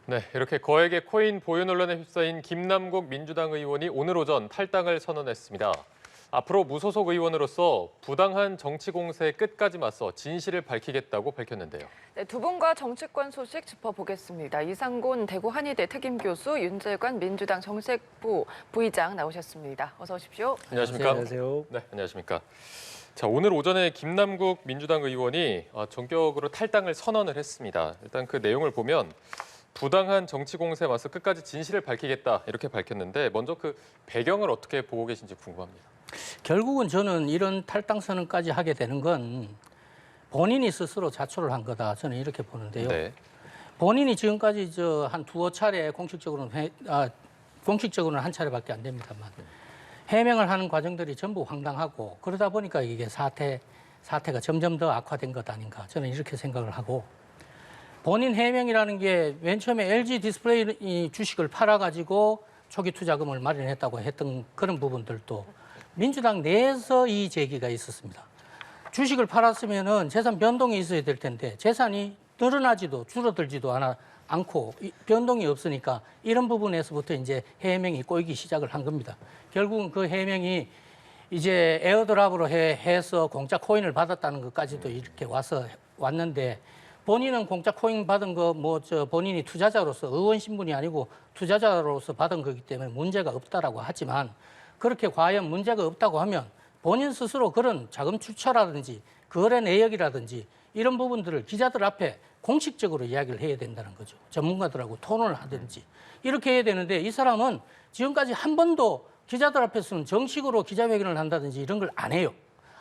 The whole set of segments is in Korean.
네, 이렇게 거액의 코인 보유 논란에 휩싸인 김남국 민주당 의원이 오늘 오전 탈당을 선언했습니다. 앞으로 무소속 의원으로서 부당한 정치 공세에 끝까지 맞서 진실을 밝히겠다고 밝혔는데요. 네, 두 분과 정치권 소식 짚어보겠습니다. 이상곤 대구 한의대 특임교수, 윤재관 민주당 정책부 부의장 나오셨습니다. 어서 오십시오. 안녕하십니까? 안녕하세요. 네, 안녕하십니까? 자, 오늘 오전에 김남국 민주당 의원이 전격으로 탈당을 선언을 했습니다. 일단 그 내용을 보면 부당한 정치 공세에 맞서 끝까지 진실을 밝히겠다 이렇게 밝혔는데 먼저 그 배경을 어떻게 보고 계신지 궁금합니다. 결국은 저는 이런 탈당 선언까지 하게 되는 건 본인이 스스로 자초를 한 거다. 저는 이렇게 보는데요. 네. 본인이 지금까지 한 두어 차례 공식적으로는 한 차례밖에 안 됩니다만 해명을 하는 과정들이 전부 황당하고 그러다 보니까 이게 사태가 점점 더 악화된 것 아닌가. 저는 이렇게 생각을 하고 본인 해명이라는 게 맨 처음에 LG 디스플레이 주식을 팔아가지고 초기 투자금을 마련했다고 했던 그런 부분들도 민주당 내에서 이 제기가 있었습니다. 주식을 팔았으면은 재산 변동이 있어야 될 텐데 재산이 늘어나지도 줄어들지도 않고 변동이 없으니까 이런 부분에서부터 이제 해명이 꼬이기 시작을 한 겁니다. 결국은 그 해명이 이제 에어드랍으로 해서 공짜 코인을 받았다는 것까지도 이렇게 왔는데 본인은 공짜 코인 받은 거 본인이 투자자로서 의원 신분이 아니고 투자자로서 받은 거기 때문에 문제가 없다라고 하지만 그렇게 과연 문제가 없다고 하면 본인 스스로 그런 자금 출처라든지 거래 내역이라든지 이런 부분들을 기자들 앞에 공식적으로 이야기를 해야 된다는 거죠. 전문가들하고 토론을 하든지 이렇게 해야 되는데 이 사람은 지금까지 한 번도 기자들 앞에서는 정식으로 기자회견을 한다든지 이런 걸 안 해요.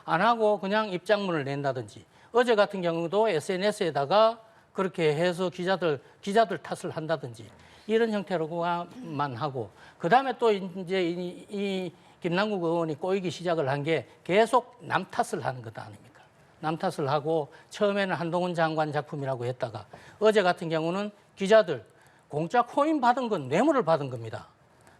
안 하고 그냥 입장문을 낸다든지 어제 같은 경우도 SNS에다가 그렇게 해서 기자들 탓을 한다든지 이런 형태로만 하고 그다음에 또 이제 이 김남국 의원이 꼬이기 시작을 한 게 계속 남 탓을 하는 것 아닙니까? 남 탓을 하고 처음에는 한동훈 장관 작품이라고 했다가 어제 같은 경우는 기자들 공짜 코인 받은 건 뇌물을 받은 겁니다.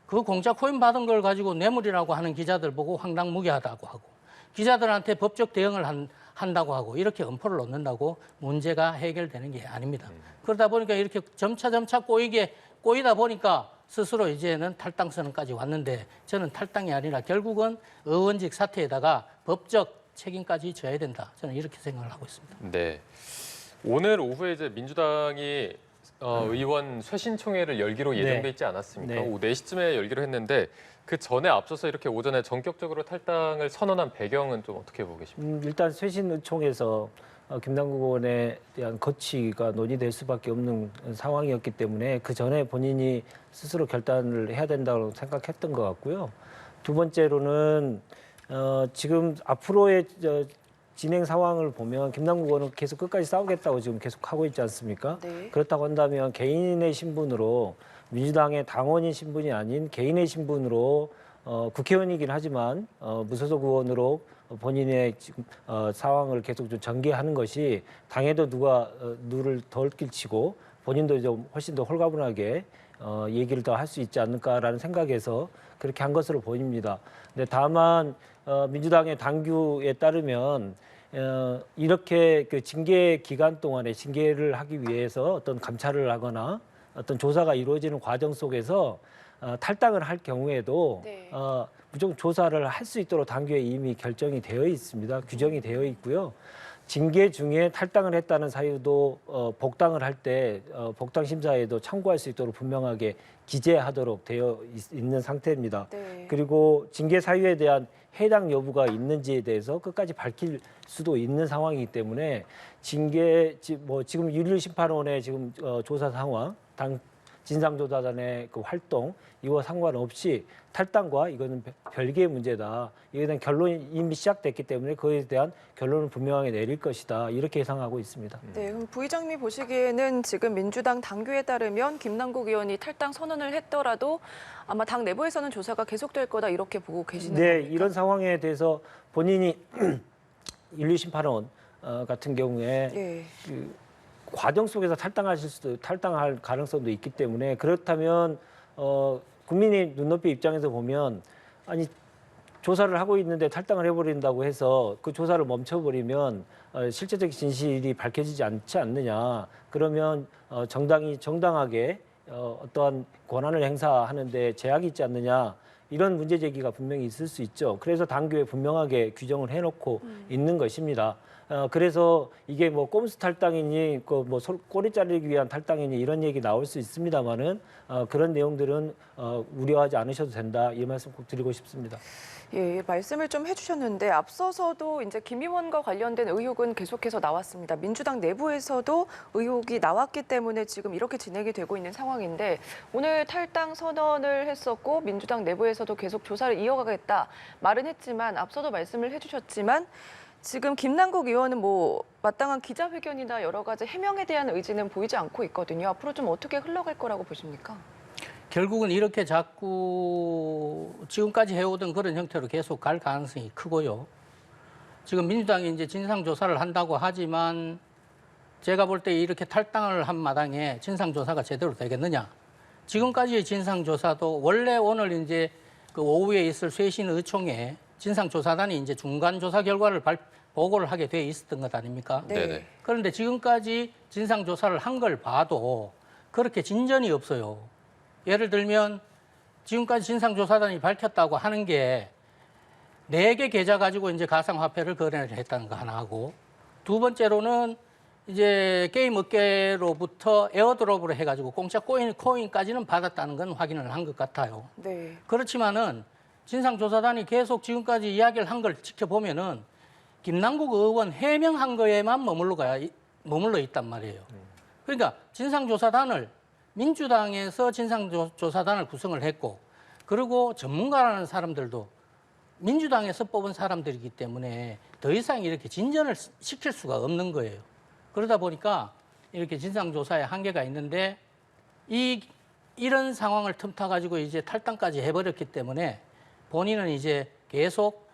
그 공짜 코인 받은 걸 가지고 뇌물이라고 하는 기자들 보고 황당무계하다고 하고 기자들한테 법적 대응을 한다고 하고 이렇게 엄포를 놓는다고 문제가 해결되는 게 아닙니다. 그러다 보니까 이렇게 점차 꼬이다 보니까 스스로 이제는 탈당 선언까지 왔는데 저는 탈당이 아니라 결국은 의원직 사퇴에다가 법적 책임까지 져야 된다. 저는 이렇게 생각을 하고 있습니다. 네. 오늘 오후에 이제 민주당이 의원 쇄신총회를 열기로 예정돼 있지 않았습니까? 네. 오후 4시쯤에 열기로 했는데 그 전에 앞서서 이렇게 오전에 전격적으로 탈당을 선언한 배경은 좀 어떻게 보고 계십니까? 일단 쇄신총에서 김남국 의원에 대한 거취가 논의될 수밖에 없는 상황이었기 때문에 그 전에 본인이 스스로 결단을 해야 된다고 생각했던 것 같고요. 두 번째로는 지금 앞으로의 진행 상황을 보면 김남국 의원은 계속 끝까지 싸우겠다고 지금 계속 하고 있지 않습니까? 네. 그렇다고 한다면 개인의 신분으로 민주당의 당원인 신분이 아닌 개인의 신분으로 국회의원이긴 하지만 무소속 의원으로 본인의 지금 상황을 계속 좀 전개하는 것이 당에도 누를 덜 끼치고 본인도 좀 훨씬 더 홀가분하게 얘기를 더 할 수 있지 않을까라는 생각에서 그렇게 한 것으로 보입니다. 근데 다만 민주당의 당규에 따르면 이렇게 그 징계 기간 동안에 징계를 하기 위해서 어떤 감찰을 하거나 어떤 조사가 이루어지는 과정 속에서 탈당을 할 경우에도 네. 무조건 조사를 할 수 있도록 당규에 이미 결정이 되어 있습니다. 규정이 되어 있고요. 징계 중에 탈당을 했다는 사유도 복당을 할 때 복당 심사에도 참고할 수 있도록 분명하게 기재하도록 되어 있는 상태입니다. 네. 그리고 징계 사유에 대한 해당 여부가 있는지에 대해서 끝까지 밝힐 수도 있는 상황이기 때문에 지금 윤리심판원의 지금 조사 상황, 당 진상조사단의 그 활동 이와 상관없이 탈당과 이거는 별개의 문제다. 이에 대한 결론이 이미 시작됐기 때문에 그에 대한 결론을 분명하게 내릴 것이다. 이렇게 예상하고 있습니다. 네, 그럼 부의장님이 보시기에는 지금 민주당 당규에 따르면 김남국 의원이 탈당 선언을 했더라도 아마 당 내부에서는 조사가 계속될 거다 이렇게 보고 계시는 네, 겁니까? 이런 상황에 대해서 본인이 윤리심판원 같은 경우에 예. 그 과정 속에서 탈당할 가능성도 있기 때문에 그렇다면 국민의 눈높이 입장에서 보면 아니 조사를 하고 있는데 탈당을 해버린다고 해서 그 조사를 멈춰버리면 실제적인 진실이 밝혀지지 않지 않느냐. 그러면 정당이 정당하게 어떠한 권한을 행사하는 데 제약이 있지 않느냐 이런 문제 제기가 분명히 있을 수 있죠. 그래서 당규에 분명하게 규정을 해놓고 있는 것입니다. 그래서 이게 뭐 꼼수 탈당이니 뭐 꼬리 자르기 위한 탈당이니 이런 얘기 나올 수 있습니다만은 그런 내용들은 우려하지 않으셔도 된다 이 말씀 꼭 드리고 싶습니다. 예, 말씀을 좀 해주셨는데 앞서서도 이제 김 의원과 관련된 의혹은 계속해서 나왔습니다. 민주당 내부에서도 의혹이 나왔기 때문에 지금 이렇게 진행이 되고 있는 상황인데 오늘 탈당 선언을 했었고 민주당 내부에서도 계속 조사를 이어가겠다 말은 했지만 앞서도 말씀을 해주셨지만 지금 김남국 의원은 뭐 마땅한 기자회견이나 여러 가지 해명에 대한 의지는 보이지 않고 있거든요. 앞으로 좀 어떻게 흘러갈 거라고 보십니까? 결국은 이렇게 자꾸 지금까지 해오던 그런 형태로 계속 갈 가능성이 크고요. 지금 민주당이 이제 진상조사를 한다고 하지만 제가 볼 때 이렇게 탈당을 한 마당에 진상조사가 제대로 되겠느냐. 지금까지의 진상조사도 원래 오늘 이제 그 오후에 있을 쇄신 의총에 진상조사단이 이제 중간조사 결과를 보고를 하게 돼 있었던 것 아닙니까? 네. 그런데 지금까지 진상조사를 한 걸 봐도 그렇게 진전이 없어요. 예를 들면 지금까지 진상조사단이 밝혔다고 하는 게 4개 계좌 가지고 이제 가상화폐를 거래를 했다는 거 하나 하고 두 번째로는 이제 게임 업계로부터 에어드롭으로 해가지고 공짜 코인까지는 받았다는 건 확인을 한 것 같아요. 네. 그렇지만은 진상조사단이 계속 지금까지 이야기를 한 걸 지켜보면은 김남국 의원 해명한 거에만 머물러 있단 말이에요. 그러니까 진상조사단을 민주당에서 진상조사단을 구성을 했고 그리고 전문가라는 사람들도 민주당에서 뽑은 사람들이기 때문에 더 이상 이렇게 진전을 시킬 수가 없는 거예요. 그러다 보니까 이렇게 진상조사에 한계가 있는데 이런 상황을 틈타가지고 이제 탈당까지 해버렸기 때문에 본인은 이제 계속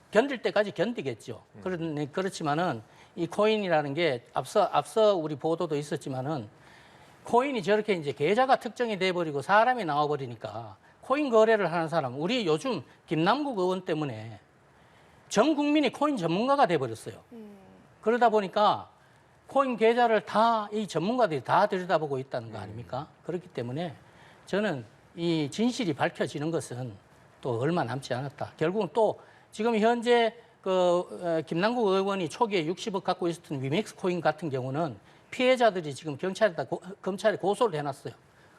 견딜 때까지 견디겠죠. 그렇지만은 이 코인이라는 게 앞서 우리 보도도 있었지만은 코인이 저렇게 이제 계좌가 특정이 돼버리고 사람이 나와버리니까 코인 거래를 하는 사람, 우리 요즘 김남국 의원 때문에 전 국민이 코인 전문가가 돼버렸어요. 그러다 보니까 코인 계좌를 다 이 전문가들이 다 들여다보고 있다는 거 아닙니까? 그렇기 때문에 저는 이 진실이 밝혀지는 것은 또 얼마 남지 않았다. 결국은 또 지금 현재 김남국 의원이 초기에 60억 갖고 있었던 위맥스 코인 같은 경우는 피해자들이 지금 검찰에 고소를 해놨어요.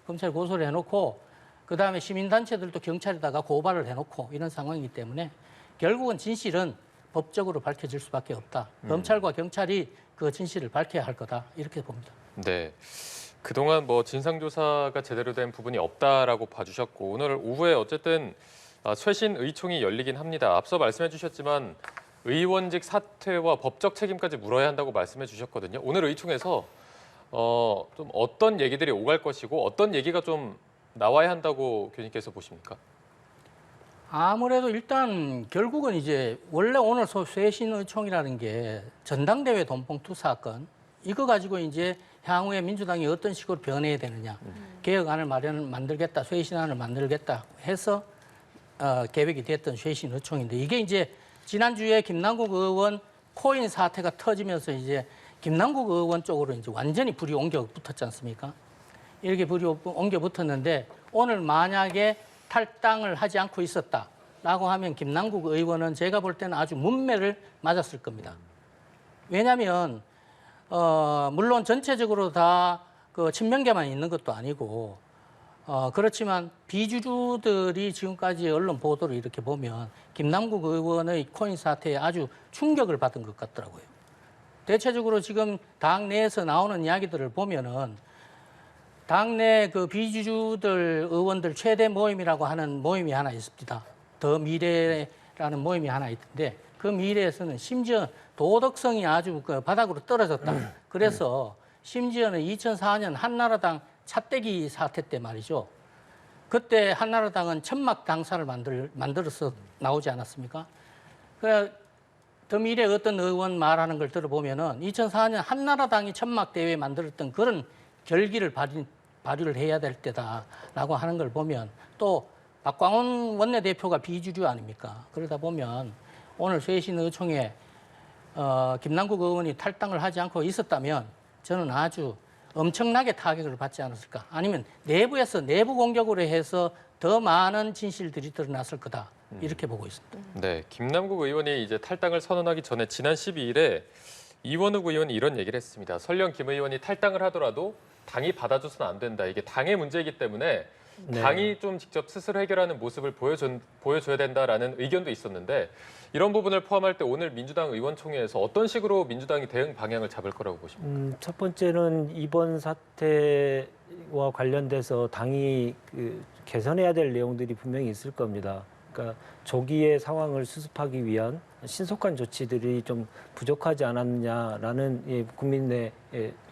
검찰에 고소를 해놓고 그다음에 시민단체들도 경찰에다가 고발을 해놓고 이런 상황이기 때문에 결국은 진실은 법적으로 밝혀질 수밖에 없다. 검찰과 경찰이 그 진실을 밝혀야 할 거다. 이렇게 봅니다. 네. 그동안 뭐 진상조사가 제대로 된 부분이 없다라고 봐주셨고 오늘 오후에 어쨌든 쇄신 의총이 열리긴 합니다. 앞서 말씀해 주셨지만 의원직 사퇴와 법적 책임까지 물어야 한다고 말씀해 주셨거든요. 오늘 의총에서 좀 어떤 얘기들이 오갈 것이고 어떤 얘기가 좀 나와야 한다고 교수님께서 보십니까? 아무래도 일단 결국은 이제 원래 오늘 쇄신 의총이라는 게 전당대회 돈봉투 사건 이거 가지고 이제 향후에 민주당이 어떤 식으로 변해야 되느냐 개혁안을 만들겠다 쇄신안을 만들겠다 해서 계획이 됐던 쇄신 의총인데 이게 이제 지난주에 김남국 의원 코인 사태가 터지면서 이제 김남국 의원 쪽으로 이제 완전히 불이 옮겨 붙었지 않습니까? 이렇게 불이 옮겨 붙었는데 오늘 만약에 탈당을 하지 않고 있었다라고 하면 김남국 의원은 제가 볼 때는 아주 문매를 맞았을 겁니다. 왜냐하면 물론 전체적으로 다 그 친명계만 있는 것도 아니고 그렇지만 비주주들이 지금까지 언론 보도를 이렇게 보면 김남국 의원의 코인 사태에 아주 충격을 받은 것 같더라고요. 대체적으로 지금 당 내에서 나오는 이야기들을 보면은 당내 그 비주주들 의원들 최대 모임이라고 하는 모임이 하나 있습니다. 더 미래라는 모임이 하나 있는데 그 미래에서는 심지어 도덕성이 아주 그 바닥으로 떨어졌다. 그래서 심지어는 2004년 한나라당 차떼기 사태 때 말이죠. 그때 한나라당은 천막 당사를 만들어서 나오지 않았습니까? 그래 더 미래 어떤 의원 말하는 걸 들어보면은 2004년 한나라당이 천막 대회 만들었던 그런 결기를 발휘를 해야 될 때다라고 하는 걸 보면 또 박광원 원내대표가 비주류 아닙니까? 그러다 보면 오늘 쇄신 의총에 김남국 의원이 탈당을 하지 않고 있었다면 저는 아주 엄청나게 타격을 받지 않았을까? 아니면 내부에서 내부 공격으로 해서 더 많은 진실들이 드러났을 거다. 이렇게 보고 있습니다. 네, 김남국 의원이 이제 탈당을 선언하기 전에 지난 12일에 이원욱 의원이 이런 얘기를 했습니다. 설령 김 의원이 탈당을 하더라도 당이 받아줘서는 안 된다. 이게 당의 문제이기 때문에 네. 당이 좀 직접 스스로 해결하는 모습을 보여줘야 된다라는 의견도 있었는데 이런 부분을 포함할 때 오늘 민주당 의원총회에서 어떤 식으로 민주당이 대응 방향을 잡을 거라고 보십니까? 첫 번째는 이번 사태와 관련돼서 당이 개선해야 될 내용들이 분명히 있을 겁니다. 그러니까 조기에 상황을 수습하기 위한 신속한 조치들이 좀 부족하지 않았느냐라는 국민의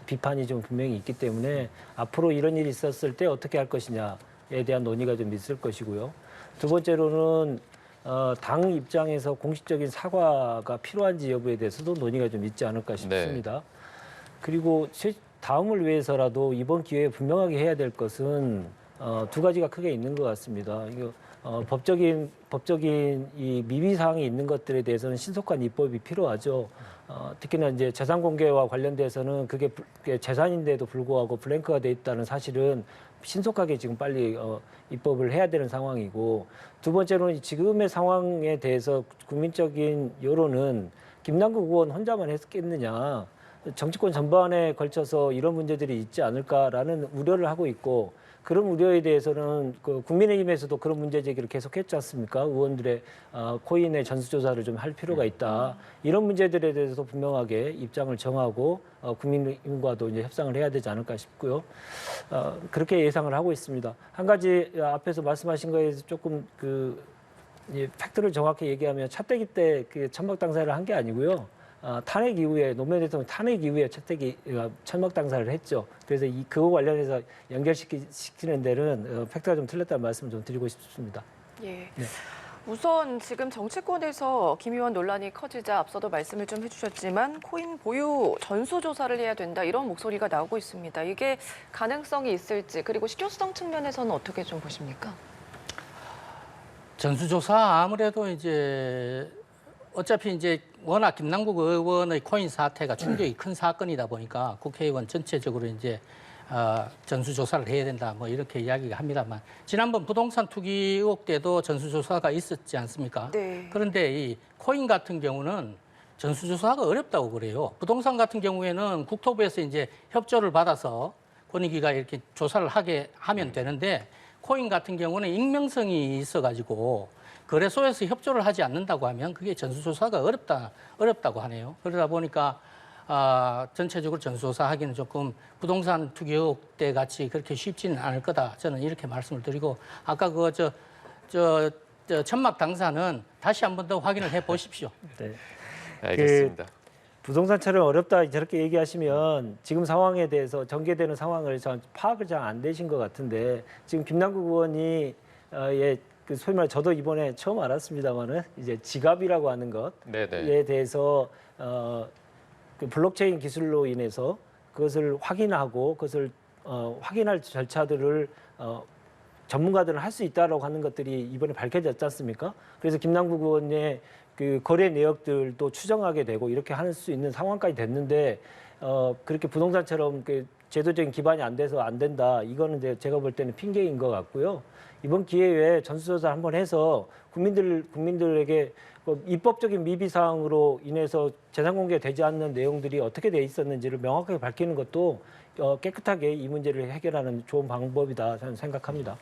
비판이 좀 분명히 있기 때문에 앞으로 이런 일이 있었을 때 어떻게 할 것이냐에 대한 논의가 좀 있을 것이고요. 두 번째로는 당 입장에서 공식적인 사과가 필요한지 여부에 대해서도 논의가 좀 있지 않을까 싶습니다. 그리고 다음을 위해서라도 이번 기회에 분명하게 해야 될 것은 두 가지가 크게 있는 것 같습니다. 이거 법적인 이 미비 사항이 있는 것들에 대해서는 신속한 입법이 필요하죠. 특히나 이제 재산 공개와 관련돼서는 그게 재산인데도 불구하고 블랭크가 돼 있다는 사실은 신속하게 지금 빨리 입법을 해야 되는 상황이고, 두 번째로는 지금의 상황에 대해서 국민적인 여론은 김남국 의원 혼자만 했겠느냐, 정치권 전반에 걸쳐서 이런 문제들이 있지 않을까라는 우려를 하고 있고, 그런 우려에 대해서는 국민의힘에서도 그런 문제 제기를 계속했지 않습니까? 의원들의 코인의 전수조사를 좀 할 필요가 있다. 이런 문제들에 대해서도 분명하게 입장을 정하고 국민의힘과도 이제 협상을 해야 되지 않을까 싶고요. 그렇게 예상을 하고 있습니다. 한 가지 앞에서 말씀하신 거에 조금 팩트를 정확히 얘기하면 차떼기 때 천막 당사를 한 게 아니고요. 탄핵 이후에 노무현 대통령 탄핵 이후에 천막 당사를 했죠. 그래서 그거 관련해서 연결시키는 데는 팩트가 좀 틀렸다는 말씀을 좀 드리고 싶습니다. 예. 네. 우선 지금 정치권에서 김 의원 논란이 커지자 앞서도 말씀을 좀 해주셨지만 코인 보유 전수조사를 해야 된다 이런 목소리가 나오고 있습니다. 이게 가능성이 있을지 그리고 실효성 측면에서는 어떻게 좀 보십니까? 전수조사 아무래도 이제 어차피 이제 워낙 김남국 의원의 코인 사태가 충격이 큰 사건이다 보니까 국회의원 전체적으로 이제 전수조사를 해야 된다 뭐 이렇게 이야기가 합니다만, 지난번 부동산 투기 의혹 때도 전수조사가 있었지 않습니까? 네. 그런데 이 코인 같은 경우는 전수조사가 어렵다고 그래요. 부동산 같은 경우에는 국토부에서 이제 협조를 받아서 권익위가 이렇게 조사를 하면 되는데, 코인 같은 경우는 익명성이 있어가지고 거래소에서 협조를 하지 않는다고 하면 그게 전수조사가 어렵다고 하네요. 그러다 보니까 전체적으로 전수조사하기는 조금 부동산 투기 의혹 때 같이 그렇게 쉽지는 않을 거다. 저는 이렇게 말씀을 드리고, 아까 천막 당사는 다시 한 번 더 확인을 해 보십시오. 네. 알겠습니다. 부동산처럼 어렵다 저렇게 얘기하시면 지금 상황에 대해서 전개되는 상황을 파악을 잘 안 되신 것 같은데, 지금 김남국 의원이 소위 말해 저도 이번에 처음 알았습니다만은 이제 지갑이라고 하는 것에 대해서 블록체인 기술로 인해서 그것을 확인하고 그것을 확인할 절차들을 전문가들은 할 수 있다라고 하는 것들이 이번에 밝혀졌지 않습니까? 그래서 김남국 의원의 거래 내역들도 추정하게 되고 이렇게 할 수 있는 상황까지 됐는데, 그렇게 부동산처럼 제도적인 기반이 안 돼서 안 된다. 이거는 이제 제가 볼 때는 핑계인 것 같고요. 이번 기회에 전수조사 한번 해서 국민들에게 입법적인 미비 사항으로 인해서 재산 공개되지 않는 내용들이 어떻게 돼 있었는지를 명확하게 밝히는 것도 깨끗하게 이 문제를 해결하는 좋은 방법이다 저는 생각합니다.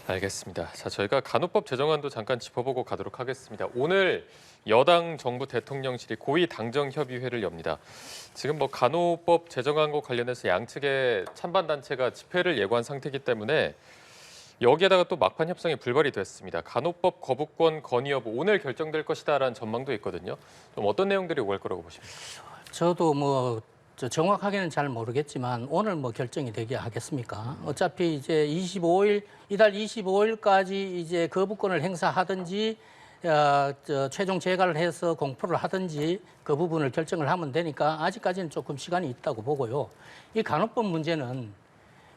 알겠습니다. 자, 저희가 간호법 제정안도 잠깐 짚어보고 가도록 하겠습니다. 오늘 여당 정부 대통령실이 고위 당정 협의회를 엽니다. 지금 간호법 제정안과 관련해서 양측의 찬반 단체가 집회를 예고한 상태이기 때문에 여기에다가 또 막판 협상이 불발이 됐습니다. 간호법 거부권 건의 여부 오늘 결정될 것이다라는 전망도 있거든요. 좀 어떤 내용들이 오갈 거라고 보십니까? 저도 정확하게는 잘 모르겠지만 오늘 결정이 되게 하겠습니까? 어차피 이제 이달 25일까지 이제 거부권을 행사하든지 최종 재가를 해서 공포를 하든지 그 부분을 결정을 하면 되니까 아직까지는 조금 시간이 있다고 보고요. 이 간호법 문제는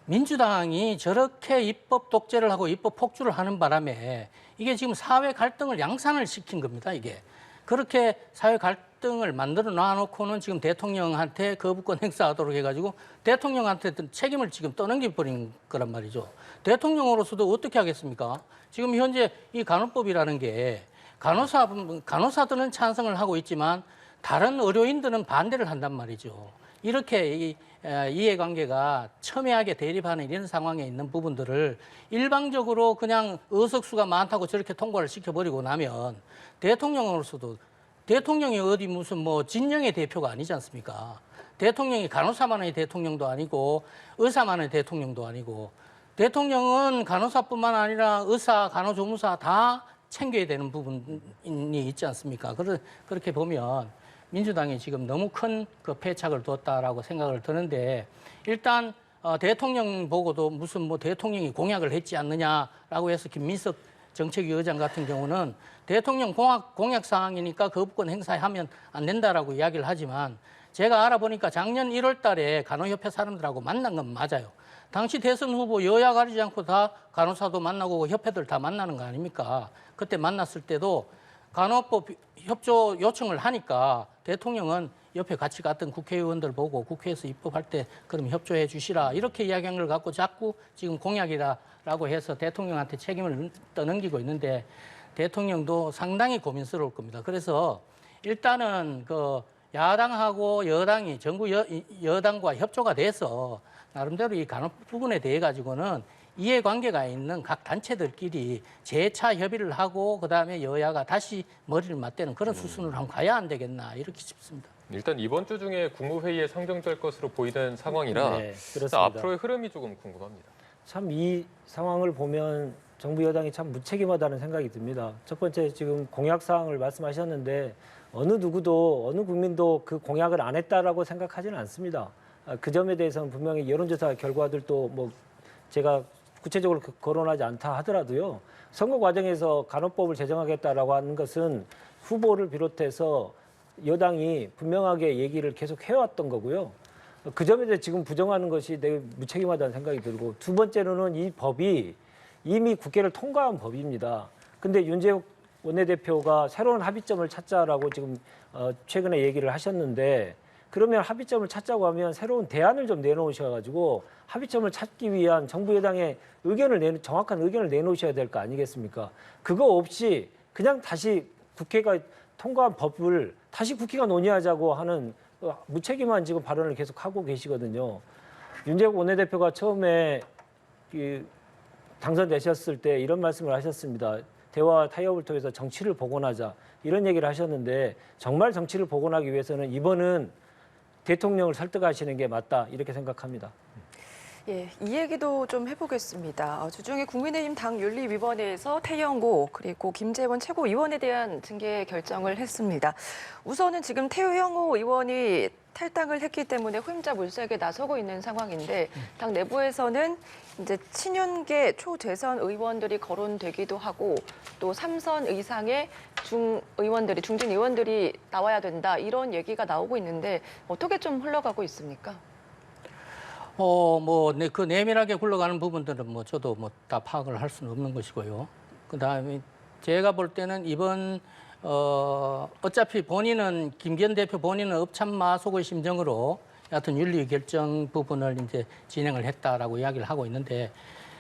민주당이 저렇게 입법 독재를 하고 입법 폭주를 하는 바람에 이게 지금 사회 갈등을 양산을 시킨 겁니다. 이게 그렇게 사회 갈등을 만들어 놔놓고는 지금 대통령한테 거부권 행사하도록 해가지고 대통령한테 책임을 지금 떠넘겨 버린 거란 말이죠. 대통령으로서도 어떻게 하겠습니까? 지금 현재 이 간호법이라는 게 간호사들은 찬성을 하고 있지만 다른 의료인들은 반대를 한단 말이죠. 이렇게 이해관계가 첨예하게 대립하는 이런 상황에 있는 부분들을 일방적으로 그냥 의석수가 많다고 저렇게 통과를 시켜버리고 나면 대통령으로서도 대통령이 어디 무슨 뭐 진영의 대표가 아니지 않습니까? 대통령이 간호사만의 대통령도 아니고 의사만의 대통령도 아니고 대통령은 간호사뿐만 아니라 의사, 간호조무사 다 챙겨야 되는 부분이 있지 않습니까? 그렇게 보면 민주당이 지금 너무 큰 그 패착을 뒀다라고 생각을 드는데 일단 대통령 보고도 무슨 뭐 대통령이 공약을 했지 않느냐라고 해서 김민석 정책위 의장 같은 경우는 대통령 공약 사항이니까 거부권 행사하면 안 된다라고 이야기를 하지만 제가 알아보니까 작년 1월 달에 간호협회 사람들하고 만난 건 맞아요. 당시 대선 후보 여야 가리지 않고 다 간호사도 만나고 협회들 다 만나는 거 아닙니까? 그때 만났을 때도 간호법 협조 요청을 하니까 대통령은 옆에 같이 갔던 국회의원들 보고 국회에서 입법할 때 그럼 협조해 주시라 이렇게 이야기한 걸 갖고 자꾸 지금 공약이라고 해서 대통령한테 책임을 떠넘기고 있는데 대통령도 상당히 고민스러울 겁니다. 그래서 일단은 그 야당하고 여당이 정부 여당과 협조가 돼서 나름대로 이 간호 부분에 대해 가지고는 이해관계가 있는 각 단체들끼리 재차 협의를 하고 그다음에 여야가 다시 머리를 맞대는 그런 수순으로 한번 가야 안 되겠나 이렇게 싶습니다. 일단 이번 주 중에 국무회의에 상정될 것으로 보이는 상황이라 네, 그렇습니다. 앞으로의 흐름이 조금 궁금합니다. 참 이 상황을 보면 정부 여당이 참 무책임하다는 생각이 듭니다. 첫 번째 지금 공약 사항을 말씀하셨는데 어느 누구도 어느 국민도 그 공약을 안 했다라고 생각하지는 않습니다. 그 점에 대해서는 분명히 여론조사 결과들도 뭐 제가 구체적으로 거론하지 않다 하더라도요. 선거 과정에서 간호법을 제정하겠다라고 하는 것은 후보를 비롯해서 여당이 분명하게 얘기를 계속 해왔던 거고요. 그 점에 대해 지금 부정하는 것이 되게 무책임하다는 생각이 들고 두 번째로는 이 법이 이미 국회를 통과한 법입니다. 근데 윤재욱 원내대표가 새로운 합의점을 찾자라고 지금 최근에 얘기를 하셨는데 그러면 합의점을 찾자고 하면 새로운 대안을 좀 내놓으셔가지고 합의점을 찾기 위한 정부 여당의 정확한 의견을 내놓으셔야 될 거 아니겠습니까? 그거 없이 그냥 다시 국회가 통과한 법을 다시 국회가 논의하자고 하는 무책임한 지금 발언을 계속 하고 계시거든요. 윤재욱 원내대표가 처음에 당선되셨을 때 이런 말씀을 하셨습니다. 대화 타협을 통해서 정치를 복원하자 이런 얘기를 하셨는데 정말 정치를 복원하기 위해서는 이번은 대통령을 설득하시는 게 맞다 이렇게 생각합니다. 예, 이 얘기도 좀 해보겠습니다. 주중에 국민의힘 당윤리위원회에서 태영호 그리고 김재원 최고위원에 대한 징계 결정을 했습니다. 우선은 지금 태영호 의원이 탈당을 했기 때문에 후임자 물색에 나서고 있는 상황인데 당 내부에서는 이제 친윤계 초재선 의원들이 거론되기도 하고 또 3선 이상의 중진 의원들이 나와야 된다 이런 얘기가 나오고 있는데 어떻게 좀 흘러가고 있습니까? 그 내밀하게 굴러가는 부분들은 뭐 저도 뭐 다 파악을 할 수는 없는 것이고요. 그다음에 제가 볼 때는 이번 어차피 김기현 대표 본인은 업참마속의 심정으로 여하튼 윤리 결정 부분을 이제 진행을 했다라고 이야기를 하고 있는데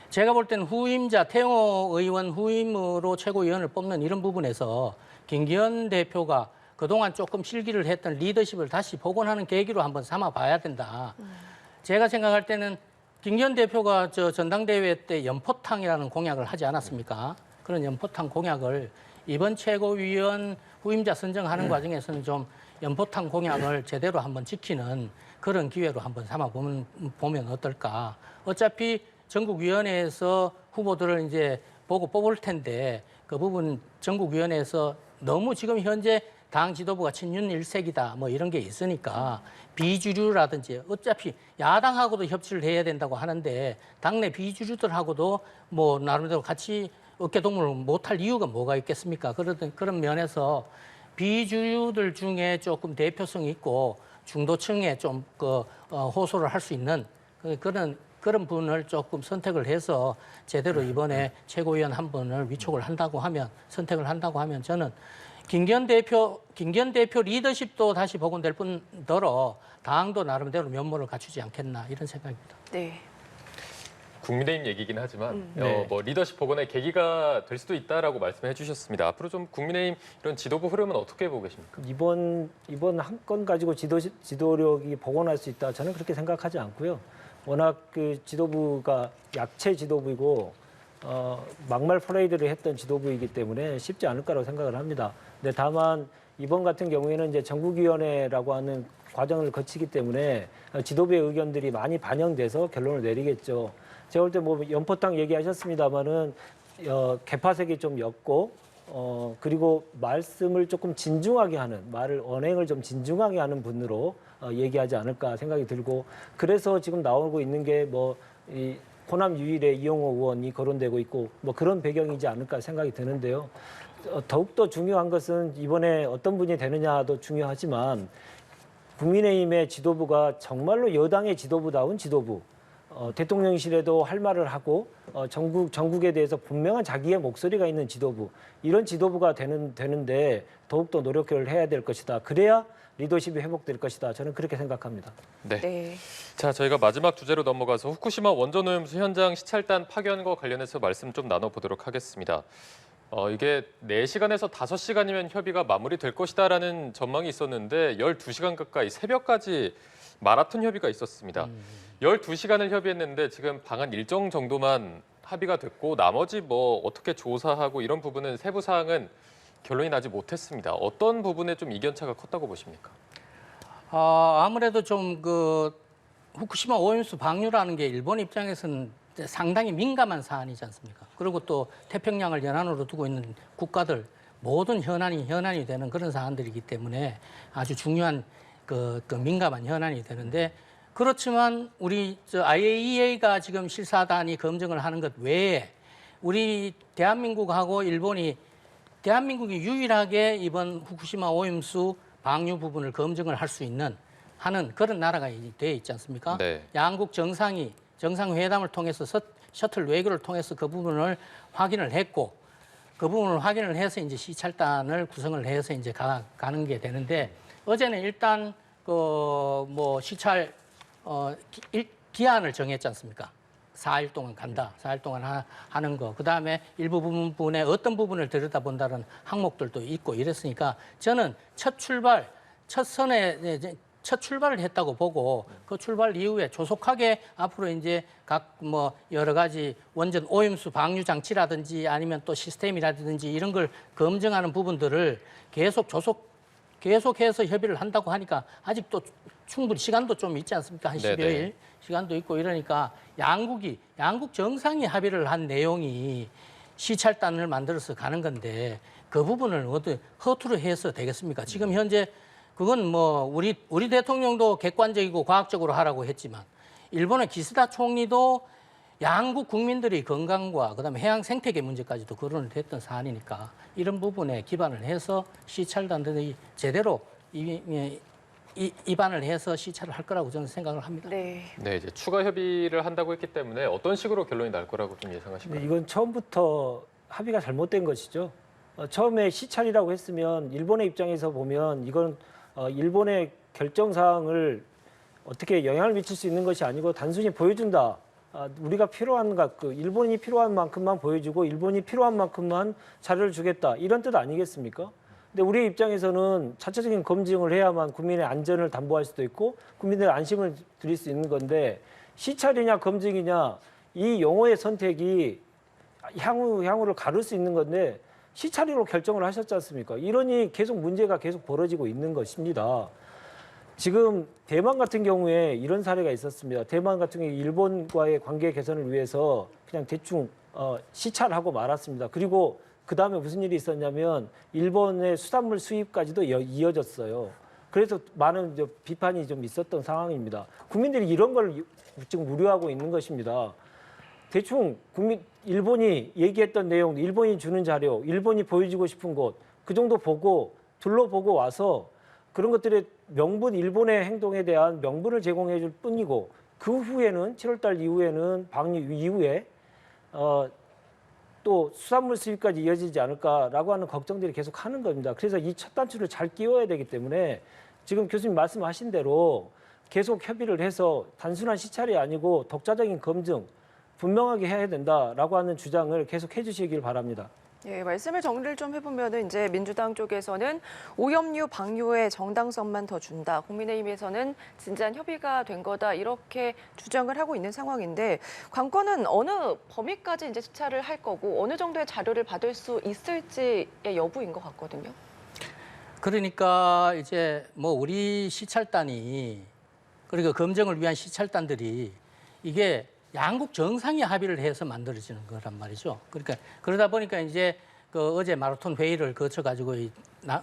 제가 볼 때는 후임자 태영호 의원 후임으로 최고위원을 뽑는 이런 부분에서 김기현 대표가 그동안 조금 실기를 했던 리더십을 다시 복원하는 계기로 한번 삼아봐야 된다. 제가 생각할 때는 김기현 대표가 전당대회 때 연포탕이라는 공약을 하지 않았습니까? 그런 연포탕 공약을 이번 최고위원 후임자 선정하는 과정에서는 좀 연포탕 공약을 제대로 한번 지키는 그런 기회로 한번 삼아보면 어떨까. 어차피 전국위원회에서 후보들을 이제 보고 뽑을 텐데 그 부분 전국위원회에서 너무 지금 현재 당 지도부가 친윤 일색이다 뭐 이런 게 있으니까 비주류라든지 어차피 야당하고도 협치를 해야 된다고 하는데 당내 비주류들하고도 뭐 나름대로 같이 어깨동무를 못할 이유가 뭐가 있겠습니까? 그런 면에서 비주류들 중에 조금 대표성 있고 중도층에 좀 호소를 할 수 있는 그런 분을 조금 선택을 해서 제대로 이번에 최고위원 한 분을 위촉을 한다고 하면 선택을 한다고 하면 저는 김기현 대표 리더십도 다시 복원될 뿐더러 당도 나름대로 면모를 갖추지 않겠나 이런 생각입니다. 네. 국민의힘 얘기긴 하지만 네. 뭐 리더십 복원의 계기가 될 수도 있다라고 말씀해 주셨습니다. 앞으로 좀 국민의힘 이런 지도부 흐름은 어떻게 보고 계십니까? 이번 한 건 가지고 지도력이 복원할 수 있다. 저는 그렇게 생각하지 않고요. 워낙 그 지도부가 약체 지도부이고 막말 퍼레이드를 했던 지도부이기 때문에 쉽지 않을 거라고 생각을 합니다. 근데 다만 이번 같은 경우에는 이제 전국위원회라고 하는 과정을 거치기 때문에 지도부의 의견들이 많이 반영돼서 결론을 내리겠죠. 제가 볼 때 뭐 연포탕 얘기하셨습니다마는 개파색이 좀 옅고 그리고 말씀을 조금 진중하게 하는 언행을 좀 진중하게 하는 분으로 얘기하지 않을까 생각이 들고 그래서 지금 나오고 있는 게 뭐 이 호남 유일의 이용호 의원이 거론되고 있고 뭐 그런 배경이지 않을까 생각이 드는데요. 더욱더 중요한 것은 이번에 어떤 분이 되느냐도 중요하지만 국민의힘의 지도부가 정말로 여당의 지도부다운 지도부, 대통령실에도 할 말을 하고 전국에 대해서 분명한 자기의 목소리가 있는 지도부, 이런 지도부가 되는데 더욱더 노력을 해야 될 것이다. 그래야 리더십이 회복될 것이다. 저는 그렇게 생각합니다. 네. 네. 자, 저희가 마지막 주제로 넘어가서 후쿠시마 원전오염수 현장 시찰단 파견과 관련해서 말씀 좀 나눠보도록 하겠습니다. 이게 4시간에서 5시간이면 협의가 마무리될 것이다라는 전망이 있었는데 12시간 가까이 새벽까지 마라톤 협의가 있었습니다. 12시간을 협의했는데 지금 방안 일정 정도만 합의가 됐고 나머지 뭐 어떻게 조사하고 이런 부분은 세부 사항은 결론이 나지 못했습니다. 어떤 부분에 좀 이견차가 컸다고 보십니까? 아무래도 좀 그 후쿠시마 오염수 방류라는 게 일본 입장에서는 상당히 민감한 사안이지 않습니까? 그리고 또 태평양을 연안으로 두고 있는 국가들 모든 현안이 되는 그런 사안들이기 때문에 아주 중요한 그 민감한 현안이 되는데 그렇지만 우리 IAEA가 지금 실사단이 검증을 하는 것 외에 우리 대한민국이 유일하게 이번 후쿠시마 오염수 방류 부분을 검증을 할 수 하는 그런 나라가 되어 있지 않습니까? 네. 양국 정상회담을 통해서 셔틀 외교를 통해서 그 부분을 확인을 했고 그 부분을 확인을 해서 이제 시찰단을 구성을 해서 이제 가는 게 되는데 어제는 일단 뭐 시찰 기한을 정했지 않습니까? 4일 동안 간다. 4일 동안 하는 거. 그다음에 일부 부분에 어떤 부분을 들여다본다는 항목들도 있고 이랬으니까 저는 첫 출발을 했다고 보고 그 출발 이후에 조속하게 앞으로 이제 각 뭐 여러 가지 원전 오염수 방류 장치라든지 아니면 또 시스템이라든지 이런 걸 검증하는 부분들을 계속해서 협의를 한다고 하니까 아직도 충분히 시간도 좀 있지 않습니까? 한 10여일 네네. 시간도 있고 이러니까 양국 정상이 합의를 한 내용이 시찰단을 만들어서 가는 건데 그 부분을 어떻게 허투루 해서 되겠습니까? 지금 현재 그건 뭐 우리 대통령도 객관적이고 과학적으로 하라고 했지만 일본의 기시다 총리도 양국 국민들의 건강과 그다음에 해양 생태계 문제까지도 거론을 했던 사안이니까 이런 부분에 기반을 해서 시찰단들이 제대로 입안을 해서 시찰을 할 거라고 저는 생각을 합니다. 네. 네, 이제 추가 협의를 한다고 했기 때문에 어떤 식으로 결론이 날 거라고 좀 예상하실까요? 근데 이건 처음부터 합의가 잘못된 것이죠. 처음에 시찰이라고 했으면 일본의 입장에서 보면 이건 일본의 결정 사항을 어떻게 영향을 미칠 수 있는 것이 아니고 단순히 보여준다. 우리가 필요한 일본이 필요한 만큼만 보여주고 일본이 필요한 만큼만 자료를 주겠다. 이런 뜻 아니겠습니까? 근데 우리 입장에서는 차차적인 검증을 해야만 국민의 안전을 담보할 수도 있고 국민들의 안심을 드릴 수 있는 건데 시찰이냐 검증이냐 이 용어의 선택이 향후를 가를 수 있는 건데 시찰로 결정을 하셨지 않습니까? 이러니 문제가 계속 벌어지고 있는 것입니다. 지금 대만 같은 경우에 이런 사례가 있었습니다. 대만 같은 경우에 일본과의 관계 개선을 위해서 그냥 대충 시찰하고 말았습니다. 그리고 그 다음에 무슨 일이 있었냐면 일본의 수산물 수입까지도 이어졌어요. 그래서 많은 비판이 좀 있었던 상황입니다. 국민들이 이런 걸 지금 우려하고 있는 것입니다. 대충 일본이 얘기했던 내용, 일본이 주는 자료, 일본이 보여주고 싶은 곳, 그 정도 보고 둘러보고 와서 그런 것들의 일본의 행동에 대한 명분을 제공해 줄 뿐이고 그 후에는 7월 달 이후에는 방류 이후에 또 수산물 수입까지 이어지지 않을까라고 하는 걱정들이 계속 하는 겁니다. 그래서 이 첫 단추를 잘 끼워야 되기 때문에 지금 교수님 말씀하신 대로 계속 협의를 해서 단순한 시찰이 아니고 독자적인 검증 분명하게 해야 된다라고 하는 주장을 계속 해주시길 바랍니다. 예, 말씀을 정리를 좀 해보면은 이제 민주당 쪽에서는 오염류, 방류의 정당성만 더 준다. 국민의힘에서는 진지한 협의가 된 거다. 이렇게 주장을 하고 있는 상황인데 관건은 어느 범위까지 이제 시찰을 할 거고 어느 정도의 자료를 받을 수 있을지의 여부인 것 같거든요. 그러니까 이제 뭐 우리 시찰단이 그리고 검증을 위한 시찰단들이 이게 양국 정상이 합의를 해서 만들어지는 거란 말이죠. 그러니까 그러다 보니까 이제 그 어제 마라톤 회의를 거쳐 가지고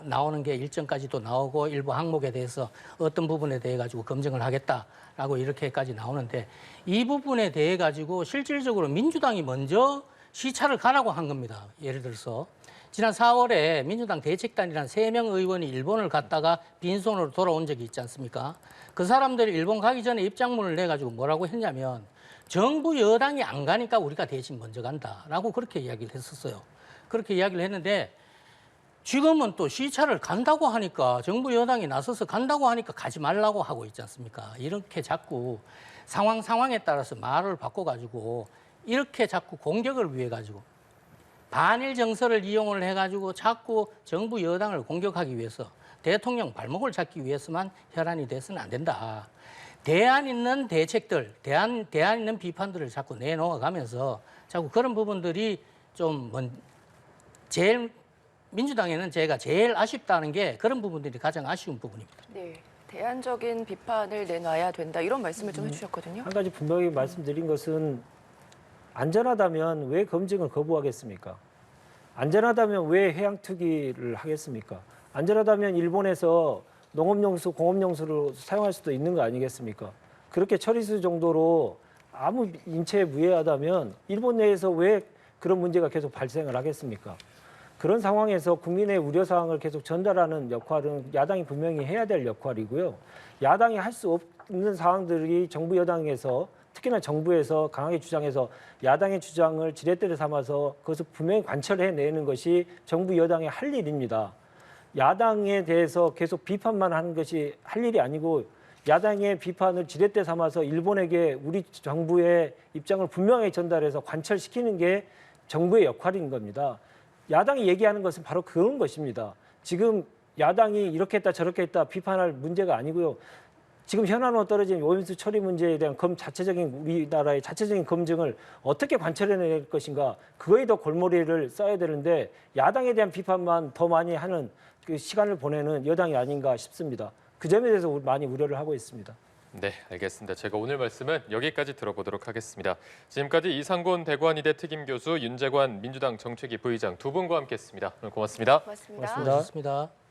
나오는 게 일정까지도 나오고 일부 항목에 대해서 어떤 부분에 대해 가지고 검증을 하겠다라고 이렇게까지 나오는데 이 부분에 대해 가지고 실질적으로 민주당이 먼저 시찰을 가라고 한 겁니다. 예를 들어서 지난 4월에 민주당 대책단이라는 3명 의원이 일본을 갔다가 빈손으로 돌아온 적이 있지 않습니까? 그 사람들이 일본 가기 전에 입장문을 내가지고 뭐라고 했냐면 정부 여당이 안 가니까 우리가 대신 먼저 간다라고 그렇게 이야기를 했었어요. 그렇게 이야기를 했는데 지금은 또 시찰을 간다고 하니까 정부 여당이 나서서 간다고 하니까 가지 말라고 하고 있지 않습니까? 이렇게 자꾸 상황에 따라서 말을 바꿔가지고 이렇게 자꾸 공격을 위해 가지고 반일 정서를 이용을 해가지고 자꾸 정부 여당을 공격하기 위해서 대통령 발목을 잡기 위해서만 혈안이 돼서는 안 된다. 대안 있는 대책들, 대안 있는 비판들을 자꾸 내놓아가면서 자꾸 그런 부분들이 좀 제일 민주당에는 제가 제일 아쉽다는 게 그런 부분들이 가장 아쉬운 부분입니다. 네, 대안적인 비판을 내놔야 된다. 이런 말씀을 좀 해주셨거든요. 한 가지 분명히 말씀드린 것은 안전하다면 왜 검증을 거부하겠습니까? 안전하다면 왜 해양 투기를 하겠습니까? 안전하다면 일본에서 농업용수, 공업용수로 사용할 수도 있는 거 아니겠습니까? 그렇게 처리수 정도로 아무 인체에 무해하다면 일본 내에서 왜 그런 문제가 계속 발생을 하겠습니까? 그런 상황에서 국민의 우려사항을 계속 전달하는 역할은 야당이 분명히 해야 될 역할이고요. 야당이 할 수 없는 사항들이 정부 여당에서 특히나 정부에서 강하게 주장해서 야당의 주장을 지렛대를 삼아서 그것을 분명히 관철해내는 것이 정부 여당의 할 일입니다. 야당에 대해서 계속 비판만 하는 것이 할 일이 아니고 야당의 비판을 지렛대 삼아서 일본에게 우리 정부의 입장을 분명하게 전달해서 관철시키는 게 정부의 역할인 겁니다. 야당이 얘기하는 것은 바로 그런 것입니다. 지금 야당이 이렇게 했다 저렇게 했다 비판할 문제가 아니고요. 지금 현안으로 떨어진 오염수 처리 문제에 대한 우리나라의 자체적인 검증을 어떻게 관철해낼 것인가 그거에 더 골머리를 써야 되는데 야당에 대한 비판만 더 많이 하는 그 시간을 보내는 여당이 아닌가 싶습니다. 그 점에 대해서 많이 우려를 하고 있습니다. 네, 알겠습니다. 제가 오늘 말씀은 여기까지 들어보도록 하겠습니다. 지금까지 이상곤 대구한의대 특임교수, 윤재관 민주당 정책위 부의장 두 분과 함께했습니다. 오늘 고맙습니다. 고맙습니다. 고맙습니다. 고맙습니다.